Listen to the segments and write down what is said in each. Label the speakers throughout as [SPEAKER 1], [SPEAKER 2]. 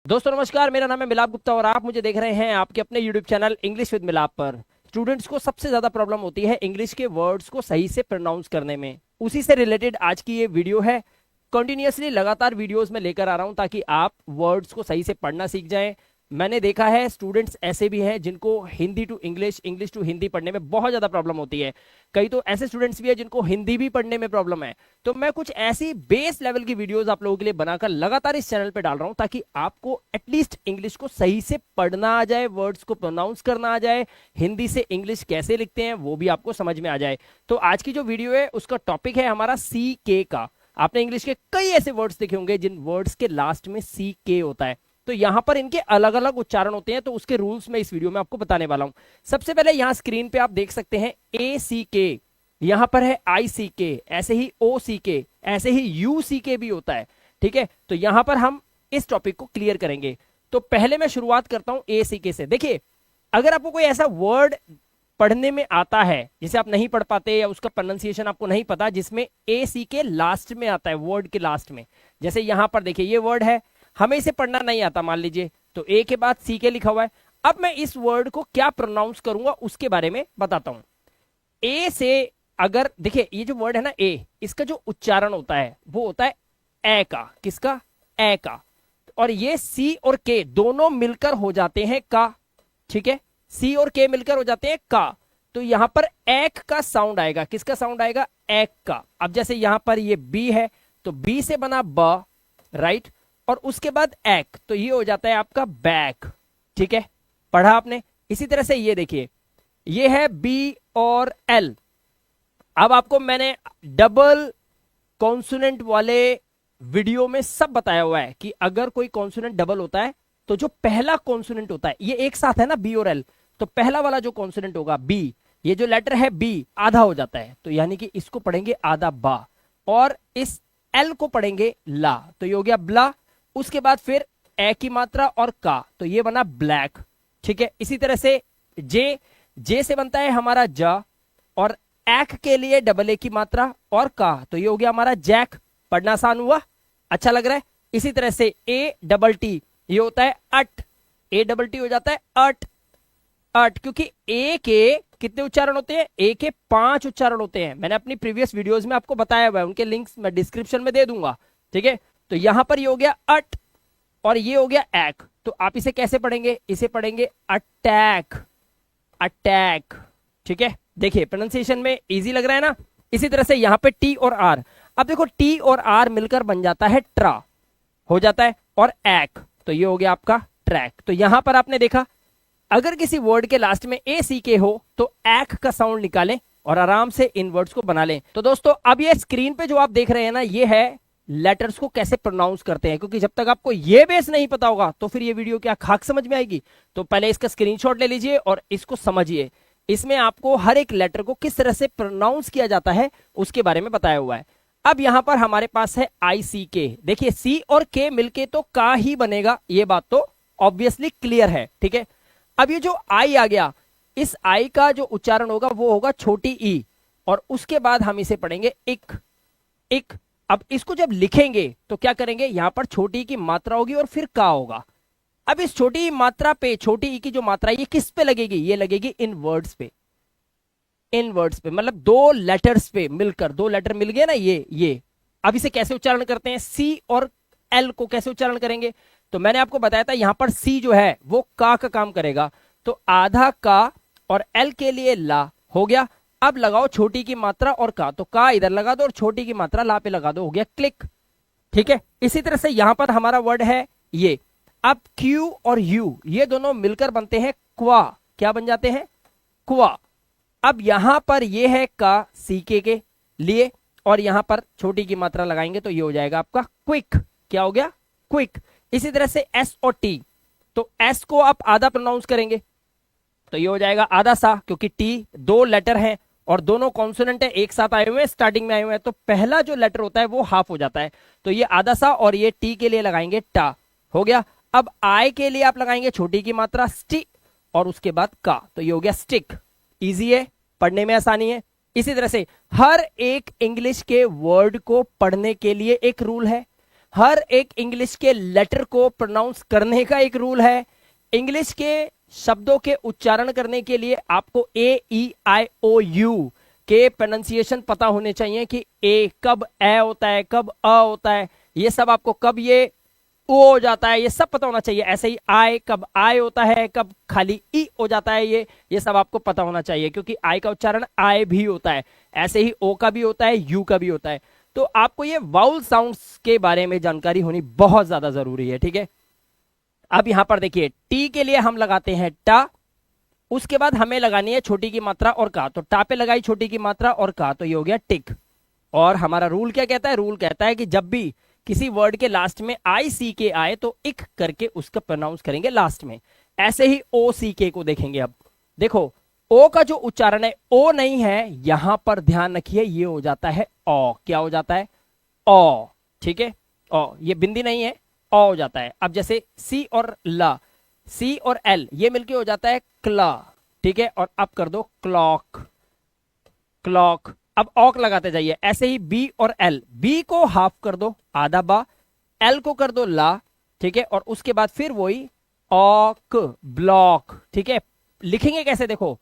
[SPEAKER 1] दोस्तों नमस्कार, मेरा नाम है मिलाप गुप्ता और आप मुझे देख रहे हैं आपके अपने YouTube चैनल इंग्लिश विद मिलाप पर। स्टूडेंट्स को सबसे ज्यादा प्रॉब्लम होती है इंग्लिश के वर्ड्स को सही से प्रोनाउंस करने में। उसी से रिलेटेड आज की ये वीडियो है। कंटिन्यूअसली लगातार वीडियोस में लेकर आ रहा हूं ताकि आप वर्ड्स को सही से पढ़ना सीख जाएं। मैंने देखा है स्टूडेंट्स ऐसे भी हैं जिनको Hindi to English, English to Hindi पढ़ने में बहुत ज्यादा प्रॉब्लम होती है। कई तो ऐसे स्टूडेंट्स भी हैं जिनको हिंदी भी पढ़ने में प्रॉब्लम है। तो मैं कुछ ऐसी बेस लेवल की वीडियोस आप लोगों के लिए बनाकर लगातार इस चैनल पे डाल रहा हूं ताकि आपको एटलीस्ट इंग्लिश को सही से पढ़ना आ जाए, वर्ड्स को प्रोनाउंस करना आ जाए, हिंदी से इंग्लिश कैसे लिखते हैं वो भी आपको समझ में आ जाए। तो आज की जो वीडियो है उसका टॉपिक है हमारा सी के का। आपने इंग्लिश के कई ऐसे वर्ड्स देखे होंगे जिन वर्ड्स के लास्ट में सी के होता है, तो यहां पर इनके अलग अलग उच्चारण होते हैं। तो उसके रूल्स मैं इस वीडियो में आपको बताने वाला हूं। सबसे पहले यहां स्क्रीन पे आप देख सकते हैं ए सी के, यहां पर है आई सी के, ऐसे ही ओ सी के, ऐसे ही यू सी के भी होता है। ठीक है, तो यहां पर हम इस टॉपिक को क्लियर करेंगे। तो पहले मैं शुरुआत करता हूं ए सी के से। देखिए, अगर आपको कोई ऐसा वर्ड पढ़ने में आता है जिसे आप नहीं पढ़ पाते या उसका प्रोनाउंसिएशन आपको नहीं पता, जिसमें ए सी के लास्ट में आता है, वर्ड के लास्ट में, जैसे यहां पर देखिए ये वर्ड है, हमें इसे पढ़ना नहीं आता मान लीजिए, तो ए के बाद सी के लिखा हुआ है। अब मैं इस वर्ड को क्या प्रोनाउंस करूंगा उसके बारे में बताता हूं। ए से अगर देखिए ये जो वर्ड है ना ए, इसका जो उच्चारण होता है वो होता है ए का। किसका? ए का। और ये सी और के दोनों मिलकर हो जाते हैं का। ठीक है, सी और के मिलकर हो जाते हैं का। तो यहां पर एक का साउंड आएगा। किसका साउंड आएगा? एक का। अब जैसे यहां पर ये बी है तो बी से बना ब, राइट, और उसके बाद एक, तो ये हो जाता है आपका बैक। ठीक है, पढ़ा आपने। इसी तरह से ये देखिए, ये है बी और एल। अब आपको मैंने डबल कॉन्सोनेंट वाले वीडियो में सब बताया हुआ है कि अगर कोई कॉन्सोनेंट डबल होता है तो जो पहला कॉन्सोनेंट होता है, ये एक साथ है ना बी और एल, तो पहला वाला जो कॉन्सोनेंट होगा बी, ये जो लेटर है बी आधा हो जाता है, तो यानी कि इसको पढ़ेंगे आधा बा, और इस एल को पढ़ेंगे ला, तो ये हो गया ब्ला। उसके बाद फिर ए की मात्रा और का, तो ये बना ब्लैक। ठीक है, इसी तरह से जे, जे से बनता है हमारा जा, और एक के लिए डबल ए की मात्रा और का, तो ये हो गया हमारा जैक। पढ़ना आसान हुआ, अच्छा लग रहा है। इसी तरह से ए डबल टी, ये होता है अट, ए डबल टी हो जाता है अट, अट, क्योंकि ए के कितने उच्चारण होते हैं? ए के 5 उच्चारण होते हैं। मैंने अपनी प्रीवियस वीडियोस में आपको बताया हुआ है, उनके लिंक्स मैं डिस्क्रिप्शन में दे दूंगा। ठीक है, तो यहां पर ये हो गया अट और ये हो गया एक, तो आप इसे कैसे पढ़ेंगे? इसे पढ़ेंगे अटैक, अटैक। ठीक है, देखिए प्रोनाउंसिएशन में इजी लग रहा है ना। इसी तरह से यहां पे टी और आर, अब देखो टी और आर मिलकर बन जाता है ट्रा, हो जाता है, और एक, तो ये हो गया आपका ट्रैक। तो यहां पर आपने देखा, अगर किसी वर्ड के लास्ट में ए सी के हो तो एक का साउंड निकालें और आराम से इन वर्ड्स को बना लें। तो दोस्तों अब ये स्क्रीन पे जो आप देख रहे हैं ना, ये है लेटर्स को कैसे प्रोनाउंस करते हैं, क्योंकि जब तक आपको ये बेस नहीं पता होगा तो फिर ये वीडियो क्या खाक समझ में आएगी। तो पहले इसका स्क्रीनशॉट ले लीजिए और इसको समझिए। इसमें आपको हर एक लेटर को किस तरह से प्रोनाउंस किया जाता है उसके बारे में बताया हुआ है। अब यहां पर हमारे पास है आई सी के। देखिए सी और के मिलके तो का ही बनेगा, ये बात तो ऑब्वियसली क्लियर है। ठीक है, अब ये जो आई आ गया, इस आई का जो उच्चारण होगा वो होगा छोटी ई, और उसके बाद हम इसे पढ़ेंगे इक, इक। अब इसको जब लिखेंगे तो क्या करेंगे? यहां पर छोटी की मात्रा होगी और फिर का होगा। अब इस छोटी मात्रा पे, छोटी ई की जो मात्रा, ये किस पे लगेगी? ये लगेगी इन वर्ड्स पे, इन वर्ड्स पे, मतलब दो लेटर्स पे मिलकर, दो लेटर मिल गए ना ये। अब इसे कैसे उच्चारण करते हैं? सी और एल को कैसे उच्चारण करेंगे? तो मैंने आपको बताया था यहां पर सी जो है वो का काम करेगा, तो आधा का और एल के लिए ला हो गया। अब लगाओ छोटी की मात्रा और का, तो का इधर लगा दो और छोटी की मात्रा ला पे लगा दो, हो गया क्लिक। ठीक है, इसी तरह से यहां पर हमारा वर्ड है ये। अब क्यू और यू ये दोनों मिलकर बनते हैं क्वा। क्या बन जाते हैं? क्वा। अब यहां पर ये है का सीके के लिए, और यहां पर छोटी की मात्रा लगाएंगे तो ये हो जाएगा आपका क्विक। क्या हो गया? क्विक। इसी तरह से एस और टी, तो एस को आप आधा प्रोनाउंस करेंगे तो ये हो जाएगा आधा सा, क्योंकि टी दो लेटर हैं और दोनों कॉन्सोनेंट है एक साथ आए हुए हैं, स्टार्टिंग में आए हुए हैं, तो पहला जो लेटर होता है वो हाफ हो जाता है, तो ये आधा सा, और ये टी के लिए लगाएंगे टा, हो गया। अब आई के लिए आप लगाएंगे छोटी की मात्रा स्टी, और उसके बाद का, तो ये हो गया स्टिक। इजी है, पढ़ने में आसानी है। इसी तरह से हर एक इंग्लिश के वर्ड को पढ़ने के लिए एक रूल है, हर एक इंग्लिश के लेटर को प्रोनाउंस करने का एक रूल है। इंग्लिश के शब्दों के उच्चारण करने के लिए आपको A E I O U के प्रोनाउंसिएशन पता होने चाहिए कि ए कब ए होता है, कब अ होता है, ये सब आपको कब ये ओ हो जाता है, ये सब पता होना चाहिए। ऐसे ही आई कब आई होता है, कब खाली ई हो जाता है, ये सब आपको पता होना चाहिए, क्योंकि आई का उच्चारण आय भी होता है, ऐसे ही ओ का भी होता है, यू का भी होता है। तो आपको ये वाउल साउंड्स के बारे में जानकारी होनी बहुत ज्यादा जरूरी है, ठीक है। अब यहां पर देखिए, टी के लिए हम लगाते हैं टा, उसके बाद हमें लगानी है छोटी की मात्रा और का, तो टा पे लगाई छोटी की मात्रा और का, तो ये हो गया टिक। और हमारा रूल क्या कहता है? रूल कहता है कि जब भी किसी वर्ड के लास्ट में आई सी के आए तो इक करके उसका प्रोनाउंस करेंगे लास्ट में। ऐसे ही ओ सी के को देखेंगे। अब देखो, ओ का जो उच्चारण है ओ नहीं है, यहां पर ध्यान रखिए, ये हो जाता है ओ। क्या हो जाता है? ओ, ठीक है, ओ, ये बिंदी नहीं है, ओ हो जाता है। अब जैसे सी और ला, सी और एल ये मिलके हो जाता है क्ला, ठीक है। और अब कर दो क्लॉक, क्लॉक। अब ऑक लगाते जाइए। ऐसे ही बी और एल, बी को हाफ कर दो, आधा बा, एल को कर दो ला, ठीक है। और उसके बाद फिर वही ऑक, ब्लॉक, ठीक है। लिखेंगे कैसे? देखो,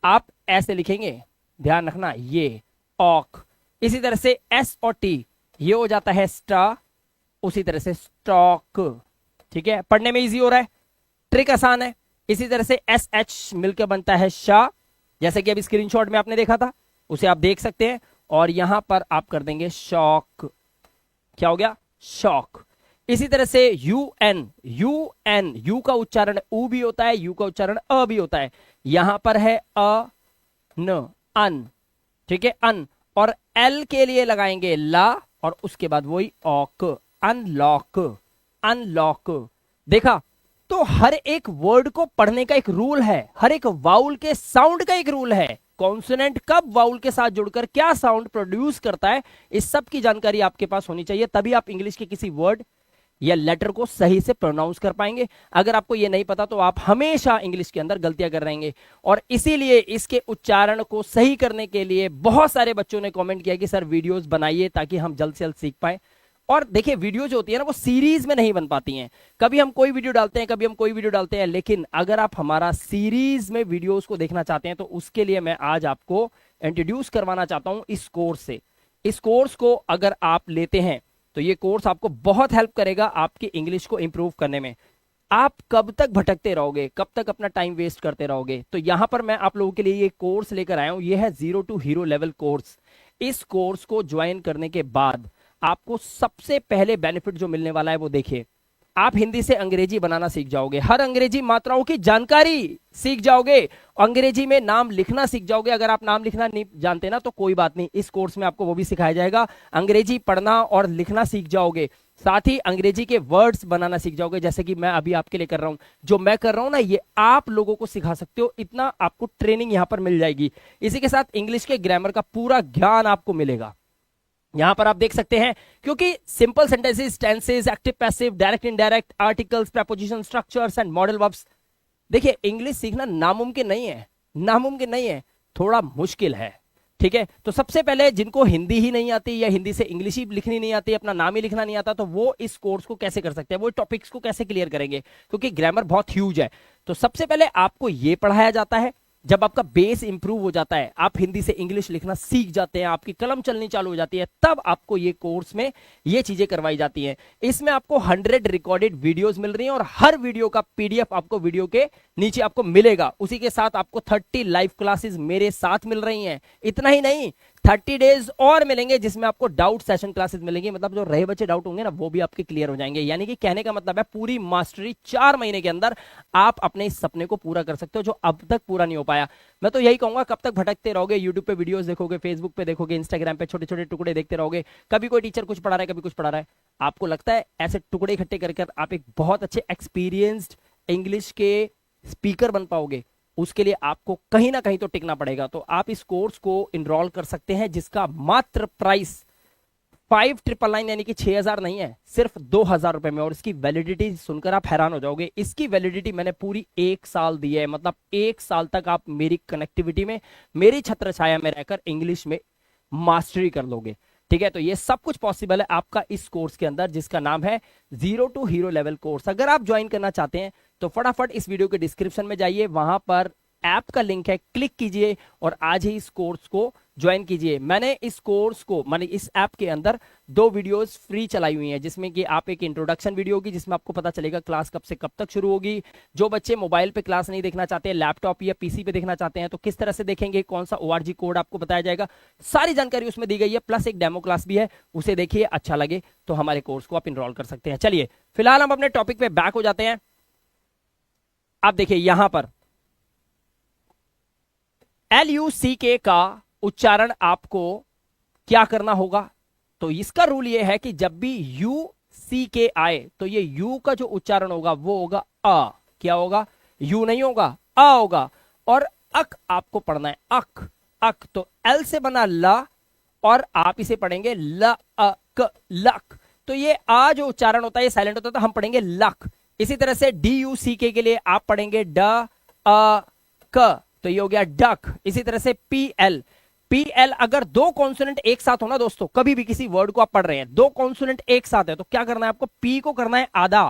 [SPEAKER 1] आप ऐसे लिखेंगे, ध्यान रखना, ये ऑक। इसी तरह से एस और टी ये हो जाता है स्टा, उसी तरह से स्टॉक, ठीक है। पढ़ने में इजी हो रहा है, ट्रिक आसान है। इसी तरह से एस एच मिलकर बनता है शाह, जैसे कि अभी स्क्रीनशॉट में आपने देखा था, उसे आप देख सकते हैं। और यहां पर आप कर देंगे शॉक। क्या हो गया? शॉक। इसी तरह से U N, U N, U का उच्चारण उ भी होता है, यू का उच्चारण अ भी होता है। यहां पर है अ न, अन, ठीक है, अन। और एल के लिए लगाएंगे ला, और उसके बाद वही ऑक, अनलॉक, अनलॉक। देखा, तो हर एक वर्ड को पढ़ने का एक रूल है, हर एक वाउल के साउंड का एक रूल है। कॉन्सोनेंट कब वाउल के साथ जुड़कर क्या साउंड प्रोड्यूस करता है, इस सब की जानकारी आपके पास होनी चाहिए, तभी आप इंग्लिश के किसी वर्ड या लेटर को सही से प्रोनाउंस कर पाएंगे। अगर आपको ये नहीं पता तो आप हमेशा इंग्लिश के अंदर गलतियां कर रहेंगे। और इसीलिए इसके उच्चारण को सही करने के लिए बहुत सारे बच्चों ने कमेंट किया कि सर वीडियोस बनाइए ताकि हम जल्द से जल्द सीख पाए। और देखिए, वीडियो जो होती है ना, वो सीरीज में नहीं बन पाती हैं। कभी हम कोई वीडियो डालते हैं, कभी हम कोई वीडियो डालते हैं, लेकिन अगर आप हमारा सीरीज में वीडियोस को देखना चाहते हैं तो उसके लिए मैं आज आपको इंट्रोड्यूस करवाना चाहता हूं इस कोर्स से। इस कोर्स को अगर आप लेते हैं तो ये कोर्स आपको बहुत हेल्प करेगा आपकी इंग्लिश को इंप्रूव करने में। आप कब तक भटकते रहोगे, कब तक अपना टाइम वेस्ट करते रहोगे? तो यहां पर मैं आप लोगों के लिए ये कोर्स लेकर आया हूं, ये है 0 to हीरो लेवल कोर्स। इस कोर्स को ज्वाइन करने के बाद आपको सबसे पहले बेनिफिट जो मिलने वाला है वो देखिए, आप हिंदी से अंग्रेजी बनाना सीख जाओगे, हर अंग्रेजी मात्राओं की जानकारी सीख जाओगे, अंग्रेजी में नाम लिखना सीख जाओगे। अगर आप नाम लिखना नहीं जानते ना तो कोई बात नहीं, इस कोर्स में आपको वो भी सिखाया जाएगा। अंग्रेजी पढ़ना और लिखना सीख जाओगे, साथ ही अंग्रेजी के वर्ड्स बनाना सीख जाओगे, जैसे कि मैं अभी आपके लिए कर रहा हूं। जो मैं कर रहा हूं ना, ये आप लोगों को सिखा सकते हो, इतना आपको ट्रेनिंग यहां पर मिल जाएगी। इसी के साथ इंग्लिश के ग्रामर का पूरा ज्ञान आपको मिलेगा। यहां पर आप देख सकते हैं, क्योंकि simple sentences, tenses, active passive, direct indirect, articles, preposition, structures and modal verbs. देखिए, इंग्लिश सीखना नामुमकिन नहीं है, नामुमकिन नहीं है, थोड़ा मुश्किल है, ठीक है। तो सबसे पहले जिनको हिंदी ही नहीं आती या हिंदी से इंग्लिश ही लिखनी नहीं आती, अपना नाम ही लिखना नहीं आता, तो वो इस कोर्स को कैसे कर सकते हैं, वो टॉपिक्स को कैसे क्लियर करेंगे, क्योंकि ग्रामर बहुत ह्यूज है। तो सबसे पहले आपको ये पढ़ाया जाता है। जब आपका बेस इंप्रूव हो जाता है, आप हिंदी से इंग्लिश लिखना सीख जाते हैं, आपकी कलम चलनी चालू हो जाती है, तब आपको ये कोर्स में ये चीजें करवाई जाती हैं। इसमें आपको 100 रिकॉर्डेड वीडियोस मिल रही हैं और हर वीडियो का पीडीएफ आपको वीडियो के नीचे आपको मिलेगा। उसी के साथ आपको 30 लाइव क्लासेस मेरे साथ मिल रही हैं। इतना ही नहीं, 30 डेज और मिलेंगे जिसमें आपको डाउट सेशन क्लासेस मिलेंगी, मतलब जो रहे बच्चे डाउट होंगे ना वो भी आपके क्लियर हो जाएंगे। यानी कि कहने का मतलब है, पूरी मास्टरी 4 महीने के अंदर आप अपने इस सपने को पूरा कर सकते हो जो अब तक पूरा नहीं हो पाया। मैं तो यही कहूंगा, कब तक भटकते रहोगे, यूट्यूब पे वीडियोस देखोगे, फेसबुक पे देखोगे, इंस्टाग्राम पे छोटे छोटे टुकड़े देखते रहोगे, कभी कोई टीचर कुछ पढ़ा रहा है, कभी कुछ पढ़ा रहा है। आपको लगता है ऐसे टुकड़े इकट्ठे कर आप एक बहुत अच्छे एक्सपीरियंस्ड इंग्लिश के स्पीकर बन पाओगे? उसके लिए आपको कहीं ना कहीं तो टिकना पड़ेगा। तो आप इस कोर्स को इनरोल कर सकते हैं, जिसका मात्र प्राइस 5999 यानी कि 6000 नहीं है, सिर्फ 2000 रुपए में। और इसकी वैलिडिटी सुनकर आप हैरान हो जाओगे। इसकी वैलिडिटी मैंने पूरी 1 साल दी है, मतलब 1 साल तक आप मेरी कनेक्टिविटी में, मेरी छत्र छाया में रहकर इंग्लिश में मास्टरी कर लोगे। ठीक है, तो ये सब कुछ पॉसिबल है आपका इस कोर्स के अंदर, जिसका नाम है zero to hero level course. अगर आप ज्वाइन करना चाहते हैं तो फटाफट इस वीडियो के डिस्क्रिप्शन में जाइए, वहां पर ऐप का लिंक है, क्लिक कीजिए और आज ही इस कोर्स को ज्वाइन कीजिए। मैंने इस ऐप के अंदर 2 वीडियोस फ्री चलाई हुई हैं, जिसमें कि आप एक इंट्रोडक्शन वीडियो होगी जिसमें आपको पता चलेगा क्लास कब से कब तक शुरू होगी। जो बच्चे मोबाइल पे क्लास नहीं देखना चाहते, लैपटॉप या पीसी पे देखना चाहते हैं, तो किस तरह से देखेंगे, कौन सा ORG कोड आपको बताया जाएगा, सारी जानकारी उसमें दी गई है। प्लस एक डेमो क्लास भी है, उसे देखिए, अच्छा लगे तो हमारे कोर्स को आप इनरोल कर सकते हैं। चलिए फिलहाल हम अपने टॉपिक पे बैक हो जाते हैं। आप देखिए यहां पर LUCK का उच्चारण आपको क्या करना होगा। तो इसका रूल ये है कि जब भी UCK आए तो ये यू का जो उच्चारण होगा वो होगा अ। क्या होगा? यू नहीं होगा, अ होगा। और अक आपको पढ़ना है, अक अक। तो L से बना ल और आप इसे पढ़ेंगे ल अ क, लक। तो ये आ जो उच्चारण होता है ये साइलेंट होता है, तो हम पढ़ेंगे लक। इसी तरह से DUCK के लिए आप पढ़ेंगे ड अ क, तो ये हो गया डक। इसी तरह से PL अगर 2 कॉन्सोनेंट एक साथ हो ना दोस्तों, कभी भी किसी वर्ड को आप पढ़ रहे हैं, 2 कॉन्सोनेंट एक साथ है, तो क्या करना है आपको? P को करना है आधा,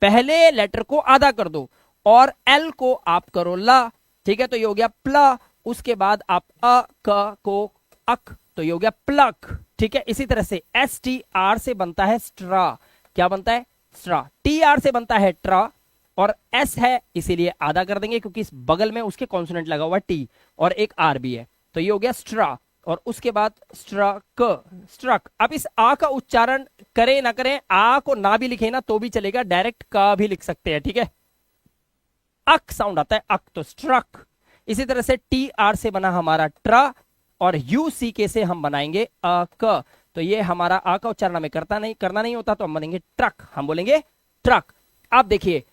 [SPEAKER 1] पहले लेटर को आधा कर दो, और L को आप करो ला। ठीक है, तो ये हो गया प्ल। उसके बाद आप अ क को अक, तो ये हो गया प्लक। ठीक है, इसी तरह से STR से बनता है स्ट्रा। क्या बनता है? स्ट्रा। TR से बनता है ट्रा, और S है इसीलिए आधा कर देंगे क्योंकि इस बगल में उसके कॉन्सोनेंट लगा हुआ T और एक R भी है, तो ये हो गया स्ट्रा। और उसके बाद स्ट्रक, स्ट्रक। अब इस आ का उच्चारण करें ना करें, आ को ना भी लिखे ना तो भी चलेगा, डायरेक्ट का भी लिख सकते हैं। ठीक है, अक साउंड आता है, अक, तो स्ट्रक। इसी तरह से TR से बना हमारा ट्रा, और UCK से हम बनाएंगे अ क। तो ये हमारा आ का उच्चारण हमें करना नहीं होता, तो हम बनेंगे ट्रक, हम बोलेंगे ट्रक। आप देखिए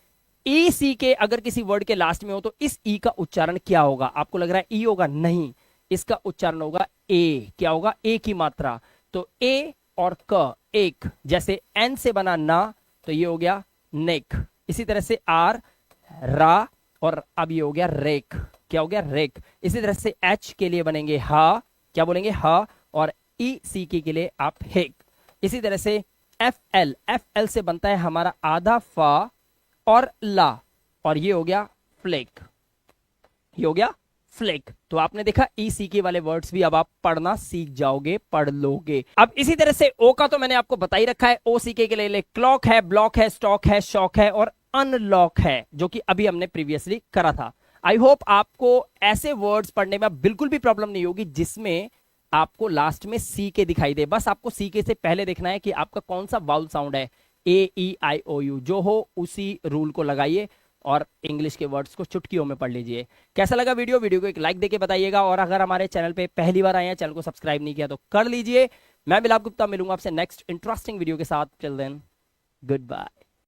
[SPEAKER 1] ECK अगर किसी वर्ड के लास्ट में हो तो इस ई का उच्चारण क्या होगा? आपको लग रहा है ई होगा, नहीं, इसका उच्चारण होगा ए। क्या होगा? ए की मात्रा। तो ए और क एक, जैसे एन से बना ना, तो ये हो गया नेक। इसी तरह से आर रा, और अब ये हो गया रेक। क्या हो गया? रेक। इसी तरह से एच के लिए बनेंगे हा, क्या बोलेंगे? हा। और ECK के लिए आप हेक। इसी तरह से FL से बनता है हमारा आधा फा और ला, और ये हो गया फ्लेक, ये हो गया फ्लेक। तो आपने देखा ECK वाले वर्ड्स भी अब आप पढ़ना सीख जाओगे, पढ़ लोगे। अब इसी तरह से ओ का तो मैंने आपको बता ही रखा है। OCK के लिए क्लॉक है, ब्लॉक है, स्टॉक है, शॉक है और अनलॉक है, जो कि अभी हमने प्रीवियसली करा था। आई होप आपको ऐसे वर्ड्स पढ़ने में बिल्कुल भी प्रॉब्लम नहीं होगी जिसमें आपको लास्ट में CK दिखाई दे। बस आपको CK से पहले देखना है कि आपका कौन सा वाउल साउंड है, AEIOU जो हो उसी रूल को लगाइए और इंग्लिश के वर्ड्स को चुटकियों में पढ़ लीजिए। कैसा लगा वीडियो को एक लाइक देके बताइएगा, और अगर हमारे चैनल पे पहली बार आए हैं, चैनल को सब्सक्राइब नहीं किया तो कर लीजिए। मैं मिलाप गुप्ता मिलूंगा आपसे नेक्स्ट इंटरेस्टिंग वीडियो के साथ। Till then, good bye.